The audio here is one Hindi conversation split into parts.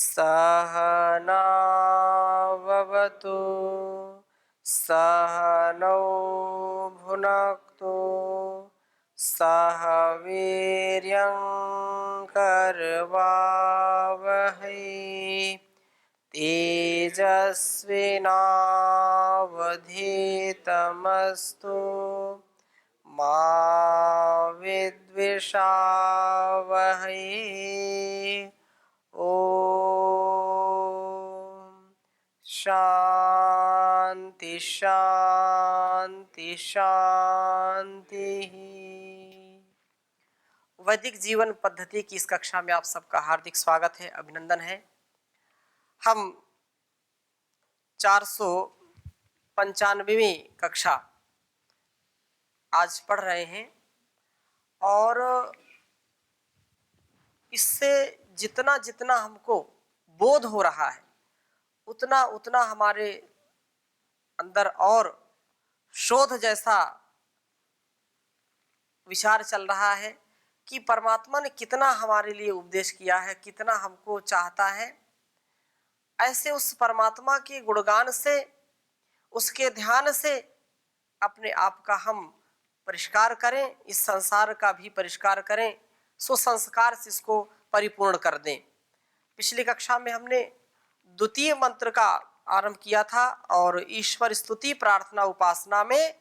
सहनाववतु सहनौ भुनक्तु सह वीर्यं करवावहै तेजस्विनावधीतमस्तु मा विद्विषावहै। ओम शांति शांति शांति। वैदिक जीवन पद्धति की इस कक्षा में आप सबका हार्दिक स्वागत है, अभिनंदन है। हम 495वीं कक्षा आज पढ़ रहे हैं और इससे जितना जितना हमको बोध हो रहा है उतना उतना हमारे अंदर और शोध जैसा विचार चल रहा है कि परमात्मा ने कितना हमारे लिए उपदेश किया है, कितना हमको चाहता है। ऐसे उस परमात्मा के गुणगान से, उसके ध्यान से अपने आप का हम परिष्कार करें, इस संसार का भी परिष्कार करें, सुसंस्कार से इसको परिपूर्ण कर दें। पिछली कक्षा में हमने द्वितीय मंत्र का आरंभ किया था और ईश्वर स्तुति प्रार्थना उपासना में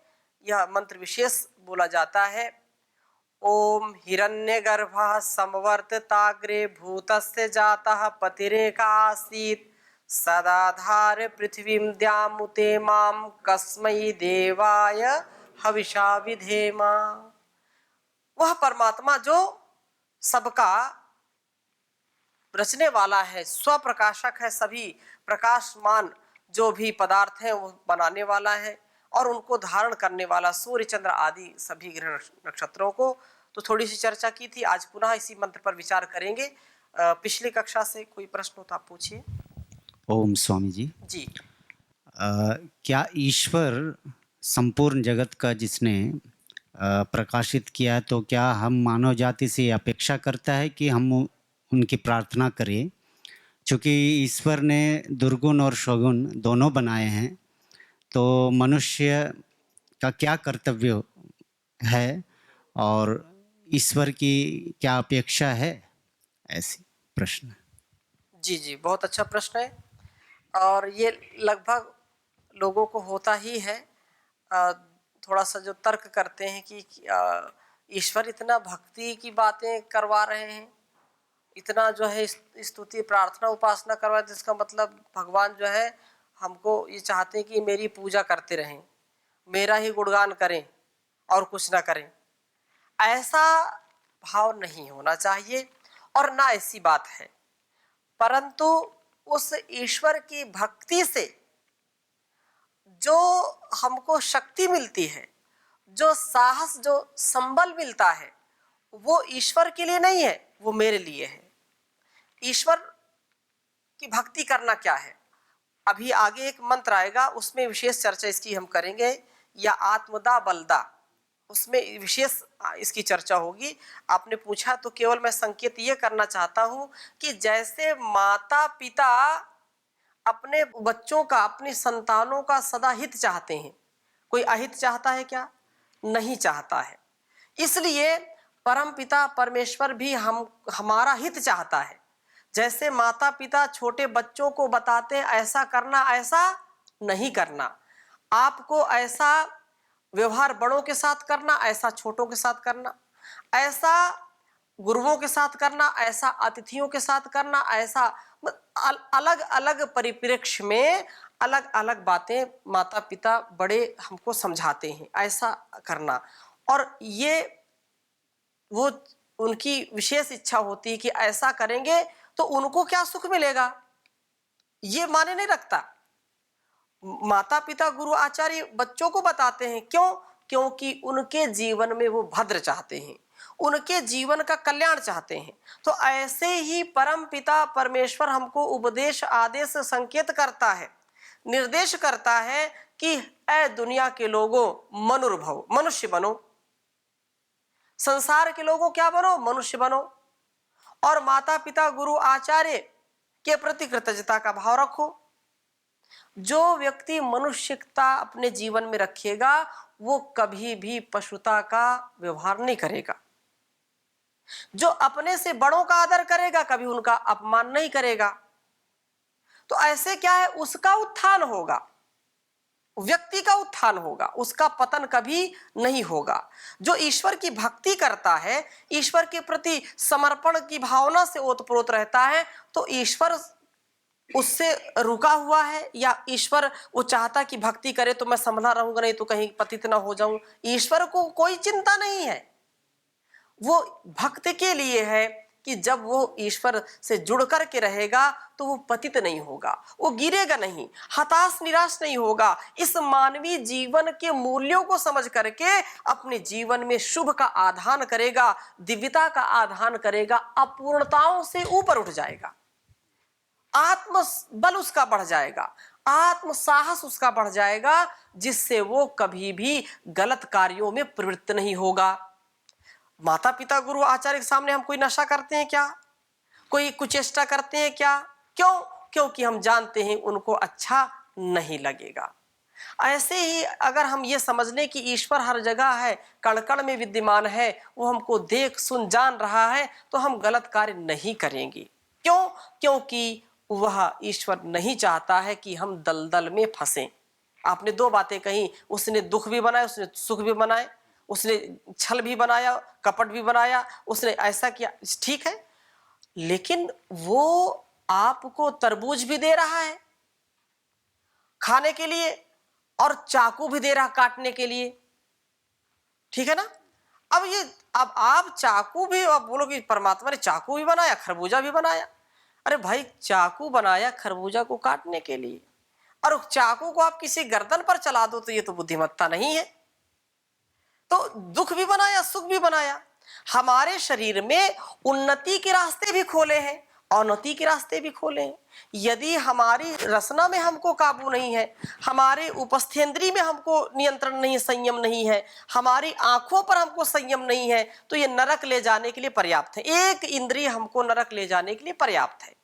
यह मंत्र विशेष बोला जाता है। ओम हिरण्यगर्भः समवर्तताग्रे भूतस्य जातः पतिरेक आसीत् सदाधार पृथ्वीं द्यामुते मां कस्मै देवाय हविषा विधेमा। वह परमात्मा जो सबका रचने वाला है, स्वप्रकाशक है, सभी प्रकाशमान जो भी पदार्थ हैं वो बनाने वाला है और उनको धारण करने वाला, सूर्य चंद्र आदि सभी ग्रह नक्षत्रों को। तो थोड़ी सी चर्चा की थी, आज पुनः इसी मंत्र पर विचार करेंगे। पिछली कक्षा से कोई प्रश्न हो तो आप पूछिए। ओम स्वामी जी। जी क्या ईश्वर संपूर्ण जगत का जिसने प्रकाशित किया, तो क्या हम मानव जाति से अपेक्षा करता है कि हम उनकी प्रार्थना करें? क्योंकि ईश्वर ने दुर्गुण और सगुण दोनों बनाए हैं, तो मनुष्य का क्या कर्तव्य है और ईश्वर की क्या अपेक्षा है? ऐसी प्रश्न। जी जी, बहुत अच्छा प्रश्न है और ये लगभग लोगों को होता ही है। थोड़ा सा जो तर्क करते हैं कि ईश्वर इतना भक्ति की बातें करवा रहे हैं, इतना जो है स्तुति प्रार्थना उपासना करवा, जिसका मतलब भगवान जो है हमको ये चाहते हैं कि मेरी पूजा करते रहें, मेरा ही गुणगान करें और कुछ ना करें। ऐसा भाव नहीं होना चाहिए और ना ऐसी बात है, परंतु उस ईश्वर की भक्ति से जो हमको शक्ति मिलती है, जो साहस, जो संबल मिलता है, वो ईश्वर के लिए नहीं है, वो मेरे लिए है। ईश्वर की भक्ति करना क्या है, अभी आगे एक मंत्र आएगा, उसमें विशेष चर्चा इसकी हम करेंगे, या आत्मदा बलदा, उसमें विशेष इसकी चर्चा होगी। आपने पूछा तो केवल मैं संकेत ये करना चाहता हूं कि जैसे माता पिता अपने बच्चों का, अपनी संतानों का सदा हित चाहते हैं, कोई अहित चाहता है क्या? नहीं चाहता है। इसलिए परम पिता परमेश्वर भी हमारा हित चाहता है। जैसे माता पिता छोटे बच्चों को बताते हैं ऐसा करना, ऐसा नहीं करना, आपको ऐसा व्यवहार बड़ों के साथ करना, ऐसा छोटों के साथ करना, ऐसा गुरुओं के साथ करना, ऐसा अतिथियों के साथ करना, ऐसा अलग अलग परिप्रेक्ष्य में अलग अलग बातें माता पिता बड़े हमको समझाते हैं, ऐसा करना। और ये वो उनकी विशेष इच्छा होती है कि ऐसा करेंगे तो उनको क्या सुख मिलेगा, ये माने नहीं रखता। माता पिता गुरु आचार्य बच्चों को बताते हैं, क्यों? क्योंकि उनके जीवन में वो भद्र चाहते हैं, उनके जीवन का कल्याण चाहते हैं। तो ऐसे ही परम पिता परमेश्वर हमको उपदेश आदेश संकेत करता है, निर्देश करता है कि ऐ दुनिया के लोगों मनुर्भव, मनुष्य बनो, संसार के लोगों क्या बनो, मनुष्य बनो। और माता पिता गुरु आचार्य के प्रति कृतज्ञता का भाव रखो। जो व्यक्ति मनुष्यता अपने जीवन में रखेगा वो कभी भी पशुता का व्यवहार नहीं करेगा। जो अपने से बड़ों का आदर करेगा कभी उनका अपमान नहीं करेगा। तो ऐसे क्या है, उसका उत्थान होगा, व्यक्ति का उत्थान होगा, उसका पतन कभी नहीं होगा। जो ईश्वर की भक्ति करता है, ईश्वर के प्रति समर्पण की भावना से ओतप्रोत रहता है, तो ईश्वर उससे रुका हुआ है, या ईश्वर वो चाहता कि भक्ति करे तो मैं संभला रहूंगा, नहीं तो कहीं पतित ना हो जाऊं। ईश्वर को कोई चिंता नहीं है। वो भक्त के लिए है कि जब वो ईश्वर से जुड़ कर के रहेगा तो वो पतित नहीं होगा, वो गिरेगा नहीं, हताश निराश नहीं होगा। इस मानवीय जीवन के मूल्यों को समझ करके अपने जीवन में शुभ का आधान करेगा, दिव्यता का आधान करेगा, अपूर्णताओं से ऊपर उठ जाएगा, आत्म बल उसका बढ़ जाएगा, आत्म साहस उसका बढ़ जाएगा, जिससे वो कभी भी गलत कार्यों में प्रवृत्त नहीं होगा। माता पिता गुरु आचार्य के सामने हम कोई नशा करते हैं क्या, कोई कुचेष्टा करते हैं क्या? क्यों? क्योंकि हम जानते हैं उनको अच्छा नहीं लगेगा। ऐसे ही अगर हम ये समझ लें कि ईश्वर हर जगह है, कण कण में विद्यमान है, वो हमको देख सुन जान रहा है, तो हम गलत कार्य नहीं करेंगे। क्यों? क्योंकि वह ईश्वर नहीं चाहता है कि हम दलदल में फंसें। आपने दो बातें कही, उसने दुख भी बनाए, उसने सुख भी बनाए, उसने छल भी बनाया, कपट भी बनाया, उसने ऐसा किया, ठीक है, लेकिन वो आपको तरबूज भी दे रहा है खाने के लिए और चाकू भी दे रहा काटने के लिए, ठीक है ना? अब आप चाकू भी, आप बोलोगे परमात्मा ने चाकू भी बनाया, खरबूजा भी बनाया। अरे भाई, चाकू बनाया खरबूजा को काटने के लिए, और उस चाकू को आप किसी गर्दन पर चला दो तो ये तो बुद्धिमत्ता नहीं है। तो दुख भी बनाया, सुख भी बनाया। हमारे शरीर में उन्नति के रास्ते भी खोले हैं, अवनति के रास्ते भी खोले हैं। यदि हमारी रसना में हमको काबू नहीं है, हमारे उपस्थेंद्री में हमको नियंत्रण नहीं, संयम नहीं है, हमारी आंखों पर हमको संयम नहीं है, तो ये नरक ले जाने के लिए पर्याप्त है। एक इंद्रिय हमको नरक ले जाने के लिए पर्याप्त है।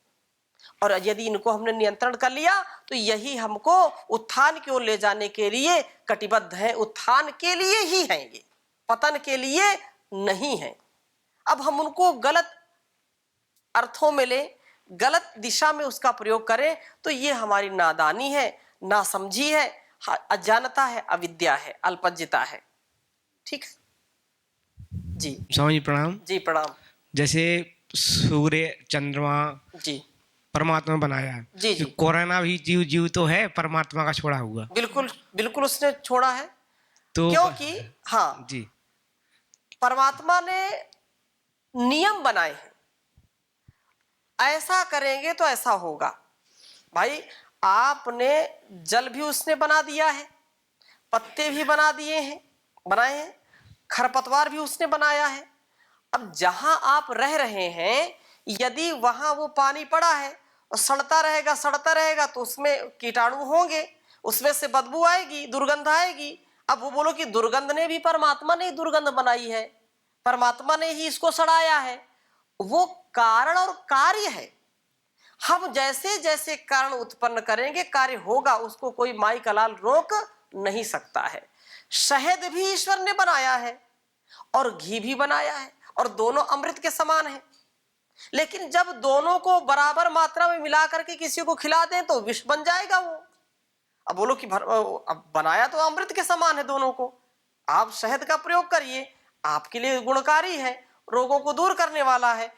और यदि इनको हमने नियंत्रण कर लिया तो यही हमको उत्थान की ओर ले जाने के लिए कटिबद्ध है। उत्थान के लिए ही हैं ये, पतन के लिए नहीं है। अब हम उनको गलत अर्थों में ले, गलत दिशा में उसका प्रयोग करें तो ये हमारी नादानी है, नासमझी है, अज्ञानता है, अविद्या है, अल्पज्यता है। ठीक है जी। स्वामी जी प्रणाम। जी प्रणाम। जैसे सूर्य चंद्रमा जी परमात्मा बनाया, जी जी, कोरोना भी जीव तो है परमात्मा का छोड़ा हुआ। बिल्कुल बिल्कुल उसने छोड़ा है, तो क्योंकि हाँ जी, परमात्मा ने नियम बनाए हैं, ऐसा करेंगे तो ऐसा होगा। भाई, आपने जल भी उसने बना दिया है, पत्ते भी बना दिए हैं, बनाए हैं, खरपतवार भी उसने बनाया है। अब जहां आप रह रहे हैं, यदि वहां वो पानी पड़ा है और सड़ता रहेगा तो उसमें कीटाणु होंगे, उसमें से बदबू आएगी, दुर्गंध आएगी। अब वो बोलो कि दुर्गंध ने भी परमात्मा ने दुर्गंध बनाई है, परमात्मा ने ही इसको सड़ाया है। वो कारण और कार्य है। हम जैसे जैसे कारण उत्पन्न करेंगे कार्य होगा, उसको कोई माई का लाल रोक नहीं सकता है। शहद भी ईश्वर ने बनाया है और घी भी बनाया है, और दोनों अमृत के समान है। लेकिन जब दोनों को बराबर मात्रा में मिला करके किसी को खिला दें तो विष बन जाएगा वो। अब बोलो कि अब बनाया तो अमृत के समान है दोनों को, आप शहद का प्रयोग करिए, आपके लिए गुणकारी है, रोगों को दूर करने वाला है।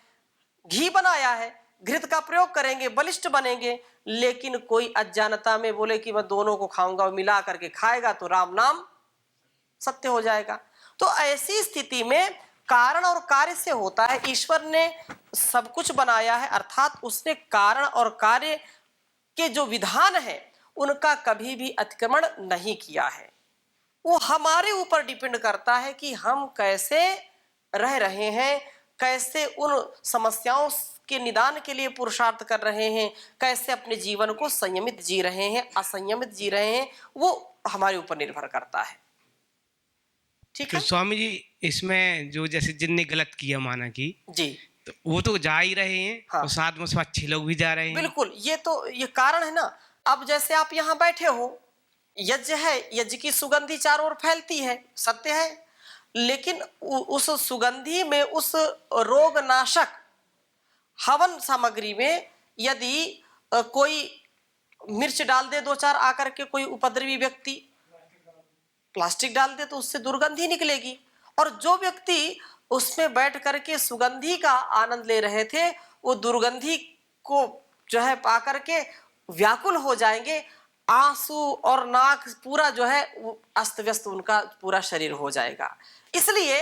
घी बनाया है, घृत का प्रयोग करेंगे, बलिष्ठ बनेंगे। लेकिन कोई अज्ञानता में बोले कि मैं दोनों को खाऊंगा, मिला करके खाएगा तो राम नाम सत्य हो जाएगा। तो ऐसी स्थिति में कारण और कार्य से होता है। ईश्वर ने सब कुछ बनाया है, अर्थात उसने कारण और कार्य के जो विधान है उनका कभी भी अतिक्रमण नहीं किया है। वो हमारे ऊपर डिपेंड करता है कि हम कैसे रह रहे हैं, कैसे उन समस्याओं के निदान के लिए पुरुषार्थ कर रहे हैं, कैसे अपने जीवन को संयमित जी रहे हैं, असंयमित जी रहे हैं, वो हमारे ऊपर निर्भर करता है। ठीक है तो स्वामी जी, इसमें जो जैसे जिनने गलत किया, माना कि जी, तो वो तो जा ही रहे हैं हाँ। और साथ में उसमें अच्छे लोग भी जा रहे हैं। बिल्कुल, ये कारण है ना। अब जैसे आप यहाँ बैठे हो, यज्ञ है, यज्ञ की सुगंधी चारों ओर फैलती है, सत्य है। लेकिन उस सुगंधी में, उस रोगनाशक हवन सामग्री में यदि कोई मिर्च डाल दे, दो चार आकर के कोई उपद्रवी व्यक्ति प्लास्टिक डाल दे, तो उससे दुर्गंधी निकलेगी। और जो व्यक्ति उसमें बैठ करके सुगंधी का आनंद ले रहे थे, वो दुर्गंधी को जो है पा करके व्याकुल हो जाएंगे। आंसू और नाक पूरा जो है वो अस्त व्यस्त, उनका पूरा शरीर हो जाएगा। इसलिए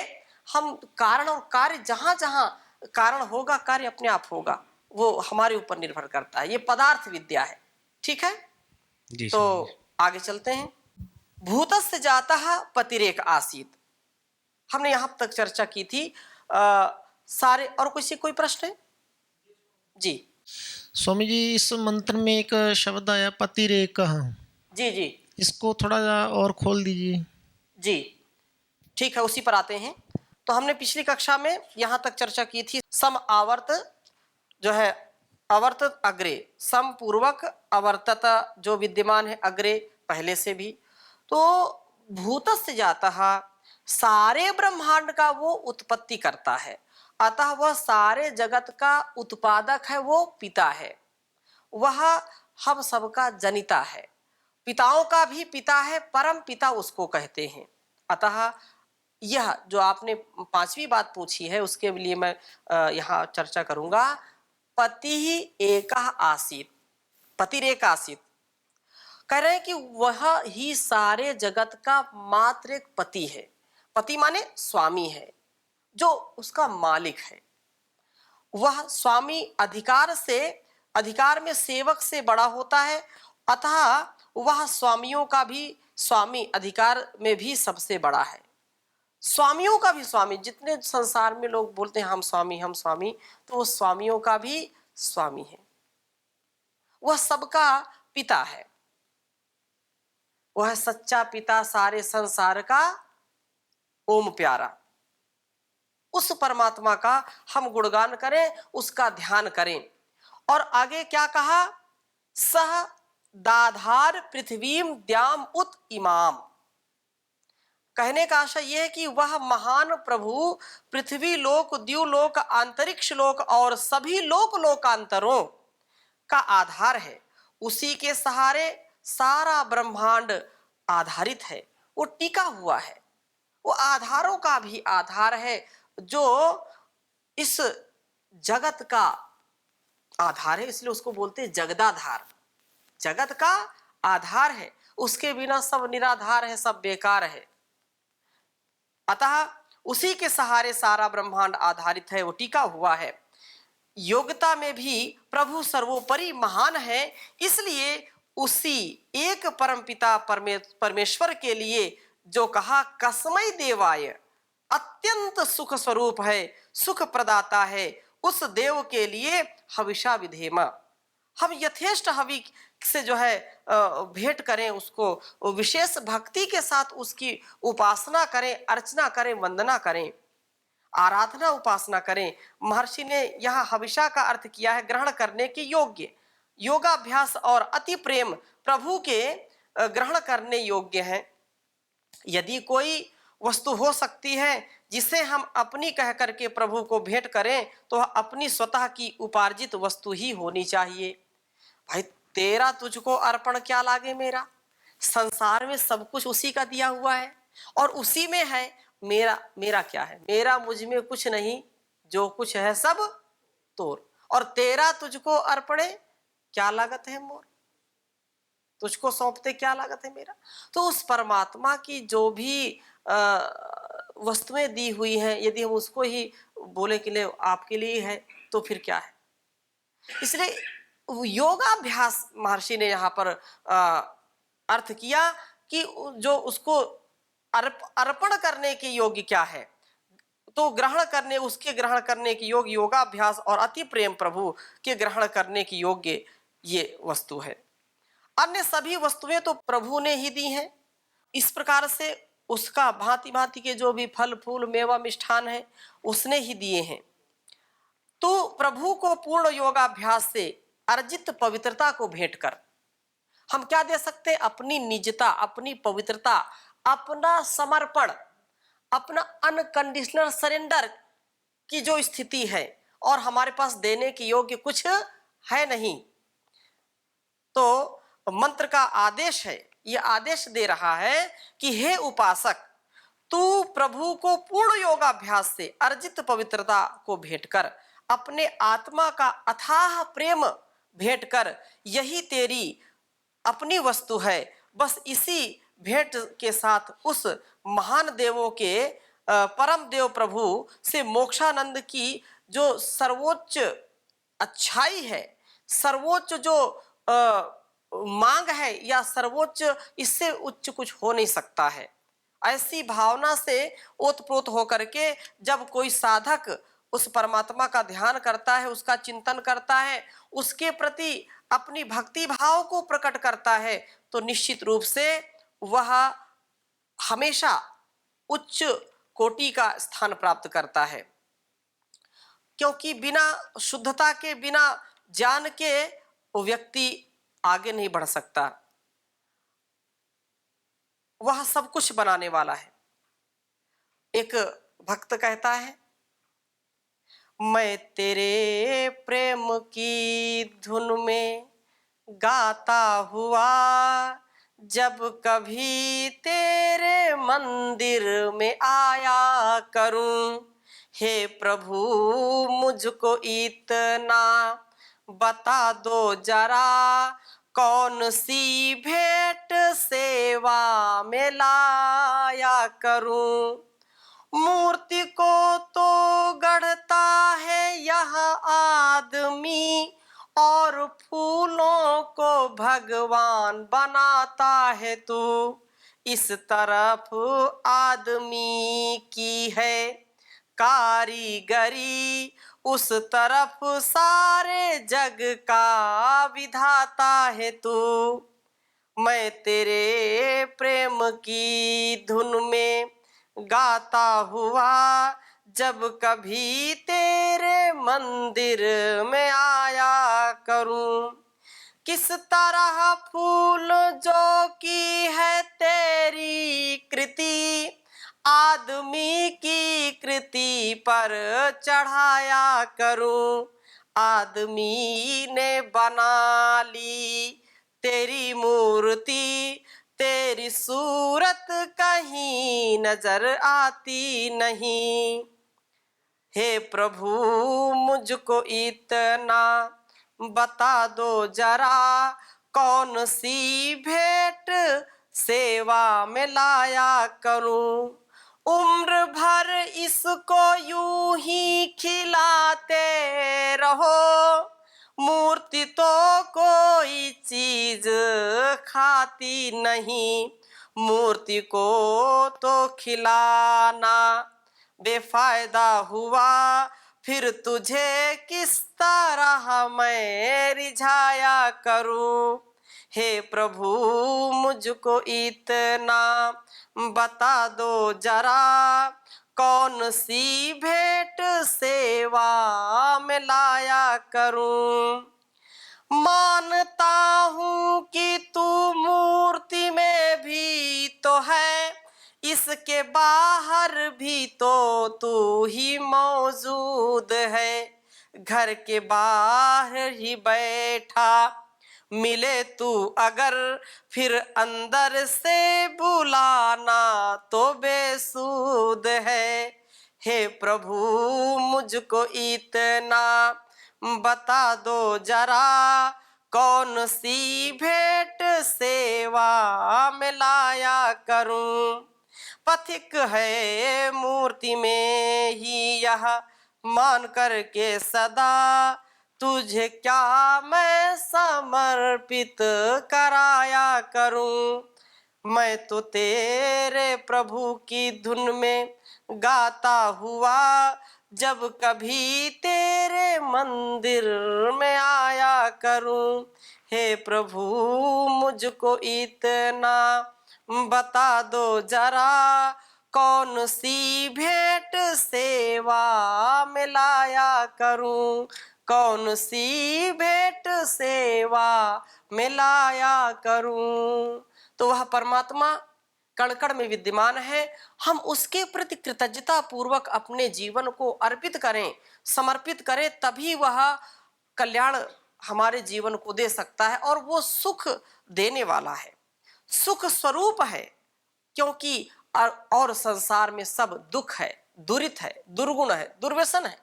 हम कारण और कार्य, जहां जहां कारण होगा कार्य अपने आप होगा, वो हमारे ऊपर निर्भर करता है। ये पदार्थ विद्या है। ठीक है, जी तो स्वामी जी। आगे चलते हैं। भूतस्य जातः पतिरेक आसीत, हमने यहां तक चर्चा की थी। सारे और कोई प्रश्न है जी? स्वामी जी, इस मंत्र में एक शब्द आया पतिरेकः, जी जी इसको थोड़ा और खोल दीजिए। जी, ठीक है, उसी पर आते हैं। तो हमने पिछली कक्षा में यहां तक चर्चा की थी, सम आवर्त जो है अवर्त अग्रे, सम पूर्वक अवर्तत जो विद्यमान है अग्रे पहले से भी। तो भूतस्य जातः, सारे ब्रह्मांड का वो उत्पत्ति करता है, अतः वह सारे जगत का उत्पादक है, वो पिता है, वह हम सबका जनिता है, पिताओं का भी पिता है, परम पिता उसको कहते हैं। अतः यह जो आपने पांचवी बात पूछी है, उसके लिए मैं यहाँ चर्चा करूंगा। पति ही एकः आसीत, पतिरेक आसीत, कह रहे हैं कि वह ही सारे जगत का मात्र एक पति है। पति माने स्वामी है, जो उसका मालिक है। वह स्वामी अधिकार में सेवक से बड़ा होता है, अतः वह स्वामियों का भी स्वामी, अधिकार में भी सबसे बड़ा है। स्वामियों का भी स्वामी, जितने संसार में लोग बोलते हैं हम स्वामी हम स्वामी, तो वो स्वामियों का भी स्वामी है। वह सबका पिता है, वह सच्चा पिता, सारे संसार का ओम प्यारा। उस परमात्मा का हम गुणगान करें, उसका ध्यान करें। और आगे क्या कहा? सह दाधार पृथ्वीम द्याम उत इमाम, कहने का आशय यह है कि वह महान प्रभु पृथ्वी लोक, द्युलोक, अंतरिक्ष लोक और सभी लोक लोकांतरों का आधार है। उसी के सहारे सारा ब्रह्मांड आधारित है, वो टिका हुआ है, वो आधारों का भी आधार है, जो इस जगत का आधार है, इसलिए उसको बोलते हैं जगदाधार। जगत का आधार है, उसके बिना सब निराधार है, सब बेकार है। अतः उसी के सहारे सारा ब्रह्मांड आधारित है, वो टिका हुआ है। योग्यता में भी प्रभु सर्वोपरि महान है, इसलिए उसी एक परमपिता परमेश्वर के लिए जो कहा कसमय देवाय, अत्यंत सुख स्वरूप है, सुख प्रदाता है, उस देव के लिए हविषा विधेम, हम यथेष्ट हवि से जो है भेंट करें, उसको विशेष भक्ति के साथ उसकी उपासना करें, अर्चना करें, वंदना करें, आराधना उपासना करें। महर्षि ने यहाँ हविषा का अर्थ किया है ग्रहण करने के योग्य, योगाभ्यास और अति प्रेम प्रभु के ग्रहण करने योग्य है। यदि कोई वस्तु हो सकती है जिसे हम अपनी कह करके प्रभु को भेंट करें, तो अपनी स्वतः की उपार्जित वस्तु ही होनी चाहिए। भाई तेरा तुझको अर्पण क्या लागे मेरा, संसार में सब कुछ उसी का दिया हुआ है और उसी में है, मेरा क्या है, मेरा मुझ में कुछ नहीं, जो कुछ है सब तोर, और तेरा तुझको अर्पणे क्या लागत है मोर, तुझको सौंपते क्या लागत है मेरा। तो उस परमात्मा की जो भी वस्तुएं दी हुई हैं, यदि हम उसको ही बोले कि ले आपके लिए है, तो फिर क्या है। इसलिए योगाभ्यास महर्षि ने यहाँ पर अर्थ किया कि जो उसको अर्पण करने के योग्य क्या है, तो उसके ग्रहण करने के योग्य योगाभ्यास और अति प्रेम प्रभु के ग्रहण करने की योग्य ये वस्तु है। अन्य सभी वस्तुएं तो प्रभु ने ही दी हैं। इस प्रकार से उसका भांति भांति के जो भी फल फूल मेवा मिष्ठान है उसने ही दिए हैं। तू प्रभु को पूर्ण योगाभ्यास से अर्जित पवित्रता को भेंट कर। हम क्या दे सकते हैं? अपनी निजता, अपनी पवित्रता, अपना समर्पण, अपना अनकंडीशनल सरेंडर की जो स्थिति है, और हमारे पास देने के योग्य कुछ है नहीं। तो मंत्र का आदेश है, यह आदेश दे रहा है कि हे उपासक, तू प्रभु को पूर्ण योगाभ्यास से अर्जित पवित्रता को भेंट कर, अपने आत्मा का अथाह प्रेम भेंट कर, यही तेरी अपनी वस्तु है। बस इसी भेंट के साथ उस महान देवों के परम देव प्रभु से मोक्षानंद की जो सर्वोच्च अच्छाई है, सर्वोच्च जो मांग है, या सर्वोच्च, इससे उच्च कुछ हो नहीं सकता है। ऐसी भावना से ओतप्रोत होकर के जब कोई साधक उस परमात्मा का ध्यान करता है, उसका चिंतन करता है, उसके प्रति अपनी भक्ति भाव को प्रकट करता है, तो निश्चित रूप से वह हमेशा उच्च कोटि का स्थान प्राप्त करता है। क्योंकि बिना शुद्धता के, बिना ज्ञान के वो व्यक्ति आगे नहीं बढ़ सकता। वह सब कुछ बनाने वाला है। एक भक्त कहता है, मैं तेरे प्रेम की धुन में गाता हुआ जब कभी तेरे मंदिर में आया करूं, हे प्रभु मुझको इतना बता दो जरा, कौन सी भेंट सेवा में लाया करूं। मूर्ति को तो गढ़ता है यह आदमी, और फूलों को भगवान बनाता है तू। इस तरफ आदमी की है कारीगरी, उस तरफ सारे जग का विधाता है तू। मैं तेरे प्रेम की धुन में गाता हुआ जब कभी तेरे मंदिर में आया करूं, किस तरह फूल जो की है तेरी कृति, आदमी की कृति पर चढ़ाया करूं। आदमी ने बना ली तेरी मूर्ति, तेरी सूरत कहीं नजर आती नहीं। हे प्रभु मुझको इतना बता दो जरा, कौन सी भेंट सेवा में लाया करूं। उम्र भर इसको यूं ही खिलाते रहो, मूर्ति तो कोई चीज खाती नहीं। मूर्ति को तो खिलाना बेफायदा हुआ, फिर तुझे किस तरह मैं रिझाया करूं। हे प्रभु मुझको इतना बता दो जरा, कौन सी भेंट सेवा में लाया करूं। मानता हूँ कि तू मूर्ति में भी तो है, इसके बाहर भी तो तू ही मौजूद है। घर के बाहर ही बैठा मिले तू अगर, फिर अंदर से बुलाना तो बेसूद है। हे प्रभु मुझको इतना बता दो जरा, कौन सी भेंट सेवा में लाया करूं। पथिक है मूर्ति में ही यह मान करके सदा, तुझे क्या मैं समर्पित कराया करूं। मैं तो तेरे प्रभु की धुन में गाता हुआ जब कभी तेरे मंदिर में आया करूं। हे प्रभु मुझको इतना बता दो जरा, कौन सी भेंट सेवा में लाया करूं, कौन सी भेंट सेवा में लाया करूं। तो वह परमात्मा कण कण में विद्यमान है। हम उसके प्रति कृतज्ञता पूर्वक अपने जीवन को अर्पित करें, समर्पित करें, तभी वह कल्याण हमारे जीवन को दे सकता है। और वो सुख देने वाला है, सुख स्वरूप है। क्योंकि और संसार में सब दुख है, दुरित है, दुर्गुण है, दुर्व्यसन है।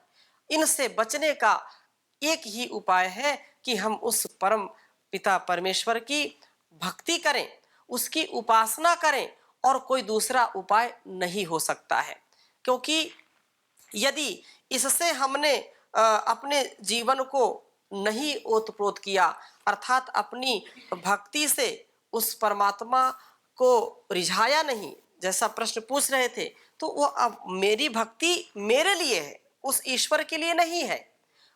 इनसे बचने का एक ही उपाय है कि हम उस परम पिता परमेश्वर की भक्ति करें, उसकी उपासना करें, और कोई दूसरा उपाय नहीं हो सकता है। क्योंकि यदि इससे हमने अपने जीवन को नहीं ओतप्रोत किया, अर्थात अपनी भक्ति से उस परमात्मा को रिझाया नहीं, जैसा प्रश्न पूछ रहे थे, तो वो अब मेरी भक्ति मेरे लिए है, उस ईश्वर के लिए नहीं है।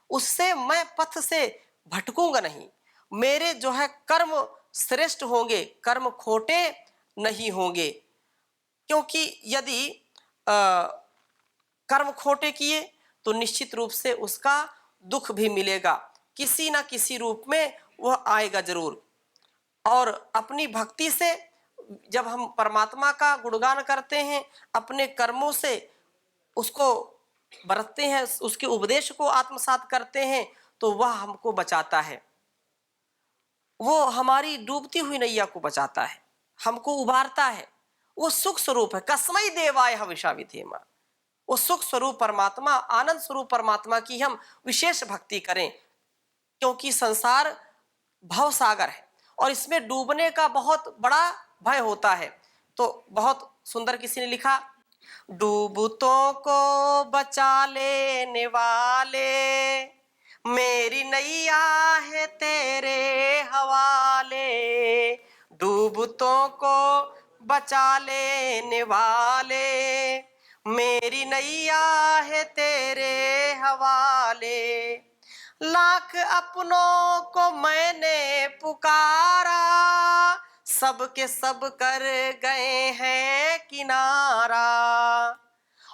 उससे मैं पथ से भटकूंगा नहीं। मेरे जो है कर्म श्रेष्ठ होंगे, कर्म खोटे नहीं होंगे। क्योंकि यदि कर्म खोटे किए तो निश्चित रूप से उसका दुख भी मिलेगा, किसी ना किसी रूप में वह आएगा जरूर। और अपनी भक्ति से जब हम परमात्मा का गुणगान करते हैं, अपने कर्मों से उसको बरतते हैं, उसके उपदेश को आत्मसात करते हैं, तो वह हमको बचाता है। वो हमारी डूबती हुई नैया को बचाता है, हमको उबारता है। वो सुख स्वरूप है। कस्मै देवाय हविषा विधेम। वो सुख स्वरूप परमात्मा, आनंद स्वरूप परमात्मा की हम विशेष भक्ति करें। क्योंकि संसार भव सागर है और इसमें डूबने का बहुत बड़ा भय होता है। तो बहुत सुंदर किसी ने लिखा, डूबतों को बचा लेने वाले, मेरी नैया है तेरे हवाले। डूबतों को बचा लेने वाले, मेरी नैया है तेरे हवाले। लाख अपनों को मैंने पुकारा, सब के सब कर गए हैं किनारा।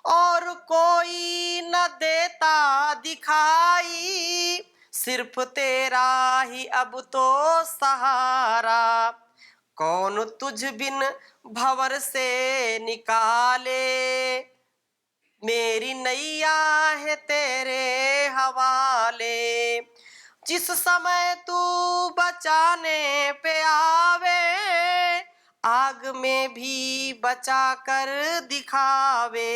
और कोई न देता दिखाई, सिर्फ तेरा ही अब तो सहारा। कौन तुझ बिन भंवर से निकाले, मेरी नैया है तेरे हवाले। जिस समय तू बचाने पे आवे, आग में भी बचा कर दिखावे।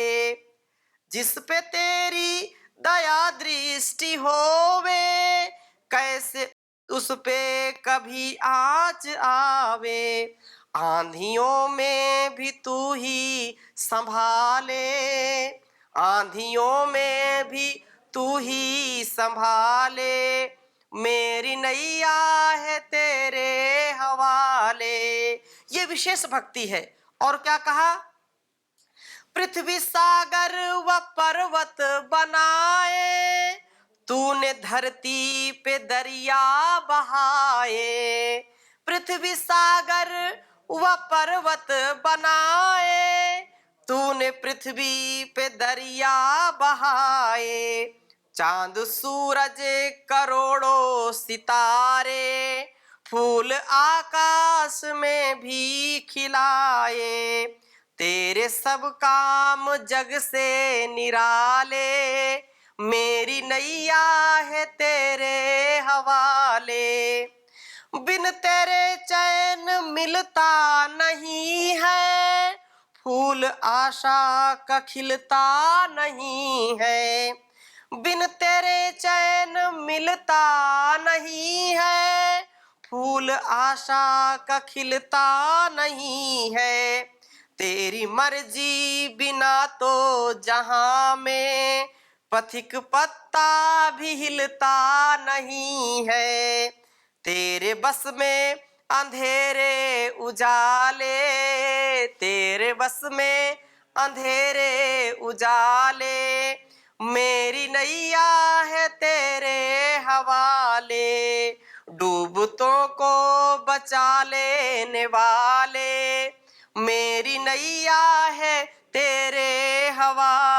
जिस पे तेरी दया दृष्टि होवे, कैसे उस पे कभी आँच आवे। आंधियों में भी तू ही संभाले, आंधियों में भी तू ही संभाले। मेरी नैया है तेरे हवाले। ये विशेष भक्ति है। और क्या कहा, पृथ्वी सागर व पर्वत बनाए, तूने धरती पे दरिया बहाए। पृथ्वी सागर व पर्वत बनाए, तूने पृथ्वी पे दरिया बहाए। चांद सूरज करोड़ों सितारे, फूल आकाश में भी खिलाए। तेरे सब काम जग से निराले, मेरी नैया है तेरे हवाले। बिन तेरे चैन मिलता नहीं है, फूल आशा का खिलता नहीं है। बिन तेरे चैन मिलता नहीं है, फूल आशा का खिलता नहीं है। तेरी मर्जी बिना तो जहां में पथिक पत्ता भी हिलता नहीं है। तेरे बस में अंधेरे उजाले, तेरे बस में अंधेरे उजाले। मेरी नैया है तेरे हवाले। डूबतों को बचा लेने वाले, मेरी नैया है तेरे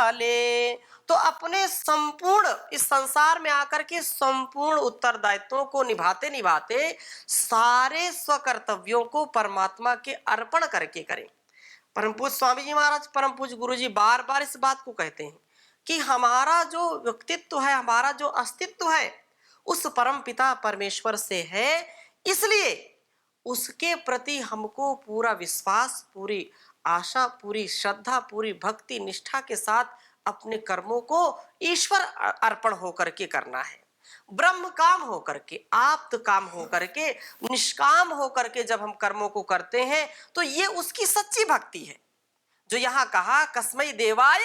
वाले। तो अपने संपूर्ण इस संसार में आकर के संपूर्ण उत्तरदायित्वों को निभाते निभाते सारे स्वकर्तव्यों को परमात्मा के अर्पण करके करें। परम पूज्य स्वामी जी महाराज, परम पूज्य गुरु जी बार बार इस बात को कहते हैं कि हमारा जो व्यक्तित्व है, हमारा जो अस्तित्व है, उस परम पिता परमेश्वर से है, इसलिए उसके प्रति हमको पूरा विश्वास, पूरी आशा, पूरी श्रद्धा, पूरी भक्ति निष्ठा के साथ अपने कर्मों को ईश्वर अर्पण होकर के करना है। ब्रह्म काम होकर के, आप्त काम होकर के, निष्काम होकर के जब हम कर्मों को करते हैं तो ये उसकी सच्ची भक्ति है। जो यहाँ कहा कस्मै देवाय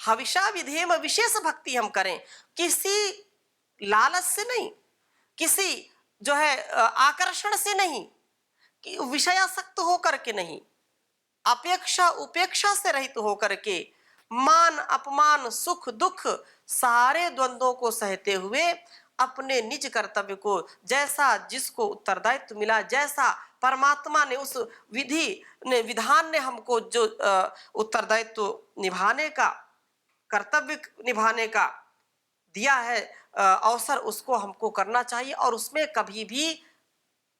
हविषा विधेम, विशेष भक्ति हम करें, किसी लालच से नहीं, किसी जो है आकर्षण से नहीं, कि विषयासक्त होकर के नहीं, अपेक्षा उपेक्षा से रहित होकर के, मान अपमान सुख दुख सारे द्वंद्वों को सहते हुए अपने निज कर्तव्य को, जैसा जिसको उत्तरदायित्व मिला, जैसा परमात्मा ने उस विधि ने विधान ने हमको जो उत्तरदायित्व निभाने का, कर्तव्य निभाने का दिया है अवसर, उसको हमको करना चाहिए और उसमें कभी भी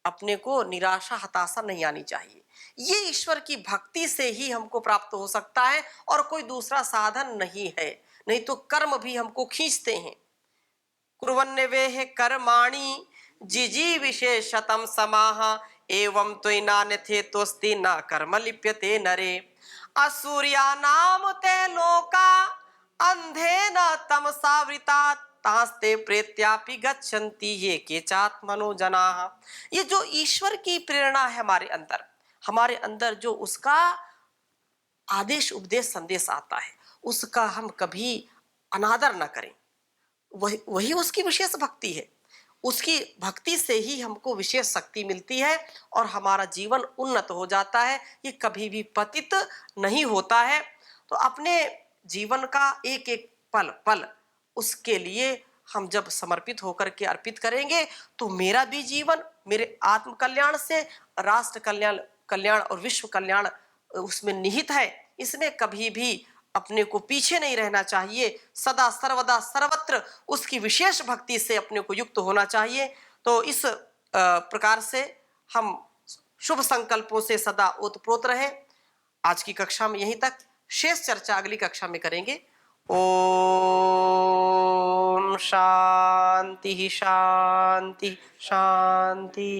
अपने को निराशा हताशा नहीं आनी चाहिए। ये ईश्वर की भक्ति से ही हमको प्राप्त हो सकता है और कोई दूसरा साधन नहीं है। नहीं तो कर्म भी हमको खींचते हैं। कुर्वन्नेवेह कर्माणि जिजी विशेषतम समाह एवं त्वयिनान्यथे तोस्ति न कर्म लिप्यते नरे। असूर्यानाम ते लोका अंधेन तमसावृता तास्ते प्रेत्यापि गच्छन्ति ये केचात्मनो जनाः। ये जो ईश्वर की प्रेरणा है हमारे अंदर जो उसका आदेश उपदेश संदेश आता है, उसका हम कभी अनादर न करें। वही उसकी विशेष भक्ति है। उसकी भक्ति से ही हमको विशेष शक्ति मिलती है और हमारा जीवन उन्नत हो जाता है। ये कभी भी पतित नहीं होता है। तो अपने जीवन का एक एक पल पल उसके लिए हम जब समर्पित होकर के अर्पित करेंगे तो मेरा भी जीवन मेरे आत्म कल्याण से राष्ट्र कल्याण और विश्व कल्याण उसमें निहित है। इसमें कभी भी अपने को पीछे नहीं रहना चाहिए। सदा सर्वदा सर्वत्र उसकी विशेष भक्ति से अपने को युक्त होना चाहिए। तो इस प्रकार से हम शुभ संकल्पों से सदा ओतप्रोत रहे। आज की कक्षा में यहीं तक, शेष चर्चा अगली कक्षा में करेंगे। ओम शांति शांति शांति।